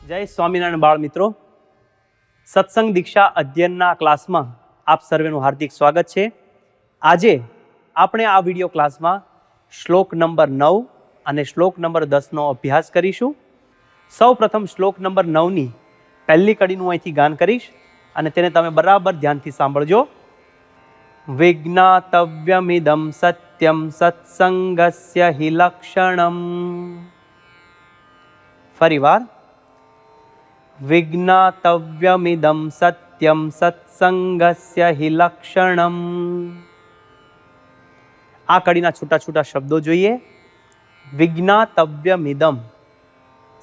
જય સ્વામિનારાયણ બાળ મિત્રો, સત્સંગ દીક્ષા અધ્યયનના ક્લાસમાં આપ સર્વેનું હાર્દિક સ્વાગત છે. આજે આપણે આ વિડીયો ક્લાસમાં શ્લોક નંબર 9 અને શ્લોક નંબર 10નો અભ્યાસ કરીશું. સૌ પ્રથમ શ્લોક નંબર 9ની પહેલી કડીનું અહીંથી ગાન કરીશ અને તેને તમે બરાબર ધ્યાનથી સાંભળજો. વિજ્ઞાતવ્યમિદમ સત્યમ સત્સંગસ્ય હિ લક્ષણમ. ફરીવાર, વિજ્ઞાતવ્યમિદમ સત્યમ સત્સંગસ્ય હિ લક્ષણમ. આ કડીના છૂટા છૂટા શબ્દો જોઈએ. વિજ્ઞાતવ્યમિદમ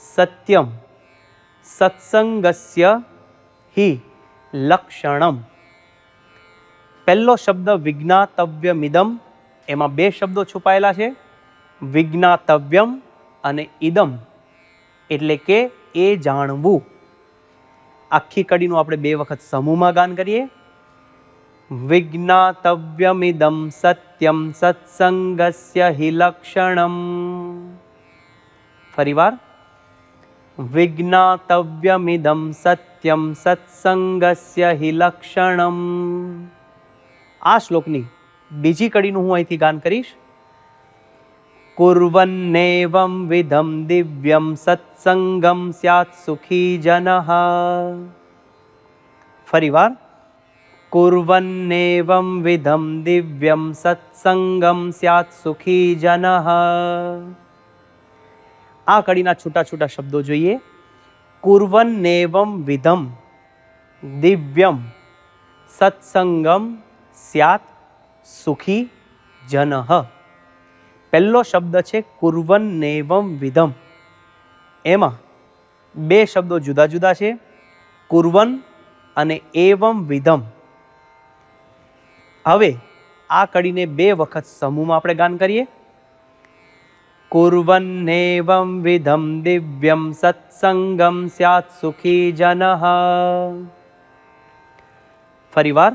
સત્યમ સત્સંગસ્ય હિ લક્ષણમ. પહેલો શબ્દ વિજ્ઞાતવ્યમિદમ, એમાં બે શબ્દો છુપાયેલા છે, વિજ્ઞાતવ્યમ અને ઇદમ, એટલે કે એ જાણવું. આખી કડીનું આપણે બે વખત સમૂહમાં ગાન કરીએ. વિજ્ઞાતવ્યમિદમ સત્યમ સત્સંગસ્ય હિ લક્ષણમ. ફરીવાર, વિજ્ઞાતવ્યમિદમ સત્યમ સત્સંગસ્ય હિ લક્ષણમ. આ શ્લોકની બીજી કડીનું હું અહીંથી ગાન કરીશ. કુર્વન્નેવં વિધમ દિવ્યમ સત્સંગમ સ્યાત્ સુખી જનઃ. ફરીવાર, કુર્વન્નેવં વિધમ દિવ્યમ સત્સંગમ સ્યાત્ સુખી જનઃ. આ કડીના છૂટા છૂટા શબ્દો જોઈએ. કુર્વન્નેવં વિધમ દિવ્યમ સત્સંગમ સ્યાત્ સુખી જનઃ. પહેલો શબ્દ છે કુર્વન્નેવં વિધમ. એમાં બે શબ્દો જુદા જુદા છે, કુર્વન અને એવં વિધમ. હવે આ કડીને બે વખત સમૂહમાં આપણે ગાન કરીએ. કુર્વન્નેવં વિધમ દિવ્યમ સત્સંગમ સ્યાત્ સુખી જનઃ. ફરીવાર,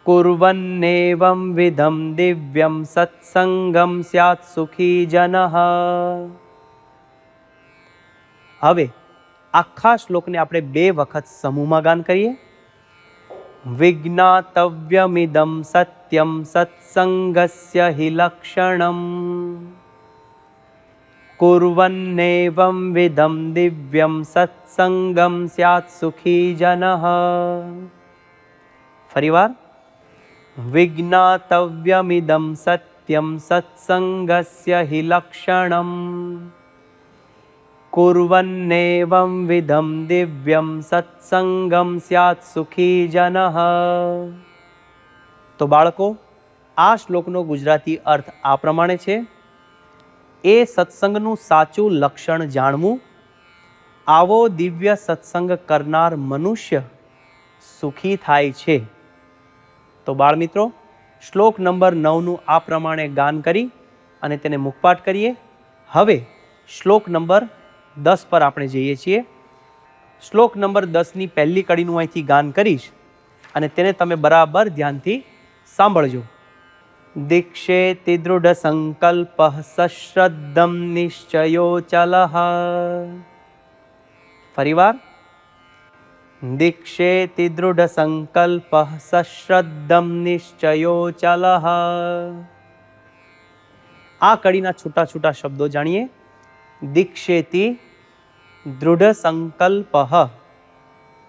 કુર્વન્નેવં વિધમ દિવ્યમ સત્સંગમ સ્યાત્ સુખી જનઃ. હવે આખા શ્લોકને આપણે બે વખત સમૂહમાં ગાન કરીએ. વિજ્ઞાતવ્યમિદમ સત્યમ સત્સંગસ્ય હિ લક્ષણમ. કુર્વન્નેવં વિધમ દિવ્યમ સત્સંગમ સ્યાત્ સુખી જનઃ. ફરીવાર, વિજ્ઞાતવ્યમિદમ સત્યમ સત્સંગસ્ય હિ લક્ષણમ. કુર્વન્નેવં વિધમ દિવ્યમ સત્સંગમ સ્યાત્ સુખી જનઃ. તો બાળકો, આ શ્લોકનો ગુજરાતી અર્થ આ પ્રમાણે છે. એ સત્સંગનું સાચું લક્ષણ જાણવું, આવો દિવ્ય સત્સંગ કરનાર મનુષ્ય સુખી થાય છે. તો બાળ મિત્રો, શ્લોક નંબર 9નું આ પ્રમાણે ગાન કરી અને તેને મુખપાઠ કરીએ. હવે શ્લોક નંબર 10 પર આપણે જઈએ છીએ. શ્લોક નંબર 10ની પહેલી કડીનું અહીંથી ગાન કરીશ અને તેને તમે બરાબર ધ્યાનથી સાંભળજો. દીક્ષેતિ દૃઢ સંકલ્પ સશ્રદ્ધમ નિશ્ચયો ચલઃ. ફરીવાર, દીક્ષેતિ દૃઢ સંકલ્પ સશ્રદ્ધમ નિશ્ચયો ચલઃ. આ કડીના છૂટા છૂટા શબ્દો જાણીએ. દીક્ષેતિ દૃઢ સંકલ્પ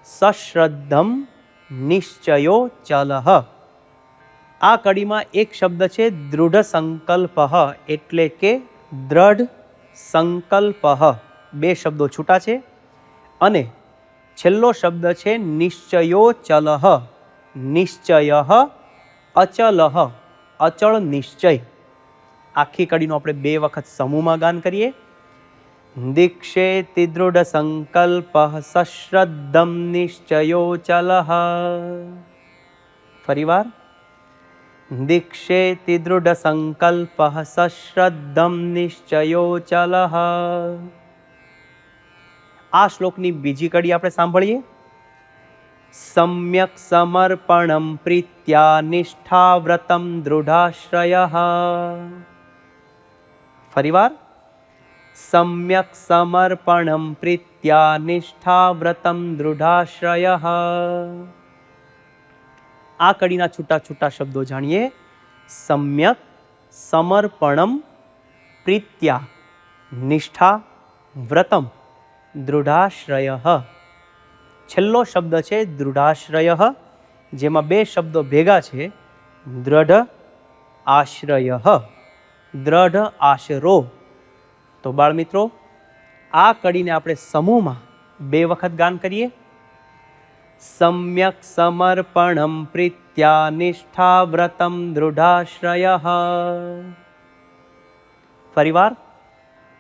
સશ્રદ્ધમ નિશ્ચયો ચલઃ. આ કડીમાં એક શબ્દ છે દૃઢ સંકલ્પ, એટલે કે દ્રઢ સંકલ્પ. બે શબ્દો છૂટા છે. અને છેલ્લો શબ્દ છે નિશ્ચયો ચલઃ. નિશ્ચય અચલઃ, અચળ નિશ્ચય. આખી કડીનો આપણે બે વખત સમૂહમાં ગાન કરીએ. દીક્ષેતિ દૃઢ સંકલ્પ સશ્રદ્ધમ નિશ્ચયો ચલઃ. ફરીવાર, દીક્ષેતિ દૃઢ સંકલ્પ સશ્રદ્ધમ નિશ્ચયો ચલઃ. આ શ્લોકની બીજી કડી આપણે સાંભળીએ. સમ્યક સમર્પણમ પ્રીત્યા નિષ્ઠાવ્રતમ દૃઢાશ્રયઃ. ફરીવાર, સમ્યક સમર્પણમ પ્રીત્યા પ્રીત્યા નિષ્ઠા વ્રતમ દૃઢાશ્રયઃ. આ કડીના છૂટા છૂટા શબ્દો જાણીએ. સમ્યક સમર્પણમ પ્રીત્યા નિષ્ઠા વ્રતમ દૃઢાશ્રયઃ. છેલ્લો શબ્દ છે દૃઢાશ્રયઃ, જેમાં બે શબ્દો ભેગા છે. દ્રઢ આશ્રયઃ, દ્રઢ આશરો. તો બાળ મિત્રો, આ કડીને આપણે સમૂહમાં બે વખત ગાન કરીએ. સમ્યક સમર્પણમ પ્રીત્યા નિષ્ઠા વ્રતમ દૃઢાશ્રયઃ. ફરીવાર.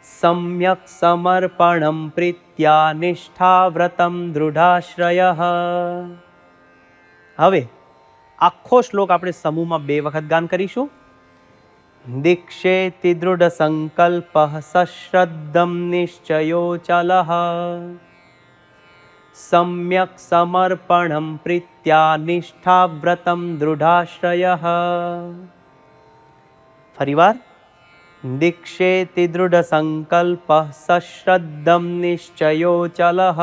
સમ્યક સમર્પણમ પ્રીત્યા નિષ્ઠા વ્રતમ દૃઢાશ્રયઃ. હવે આખો શ્લોક આપણે સમૂહમાં બે વખત ગાન કરીશું. દીક્ષેતિ દૃઢ સંકલ્પઃ સશ્રદ્ધમ નિશ્ચયોચલઃ. સમ્યક સમર્પણમ પ્રીત્યા નિષ્ઠા વ્રતમ દૃઢાશ્રયઃ. ફરીવાર. દીક્ષેતિ દૃઢ સંકલ્પઃ સશ્રદ્ધમ નિશ્ચયોચલઃ.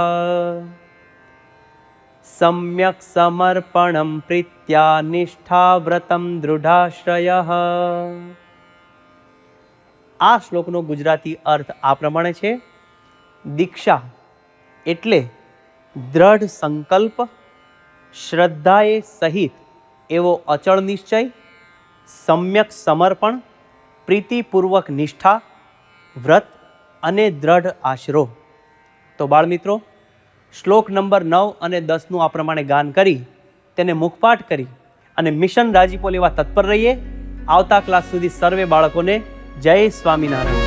સમ્યક સમર્પણમ પ્રીત્યા નિષ્ઠા વ્રતમ દૃઢાશ્રયઃ. આ શ્લોકનો ગુજરાતી અર્થ આ પ્રમાણે છે. દીક્ષા એટલે દ્રઢ સંકલ્પ, શ્રદ્ધાએ સહિત એવો અચળ નિશ્ચય, સમ્યક સમર્પણ, પ્રીતિપૂર્વક નિષ્ઠા, વ્રત અને દ્રઢ આશરો. તો બાળમિત્રો, શ્લોક નંબર 9 અને 10નું આ પ્રમાણે ગાન કરી તેને મુખપાઠ કરી અને મિશન રાજીપો લેવા તત્પર રહીએ. આવતા ક્લાસ સુધી સર્વે બાળકોને જય સ્વામિનારાયણ.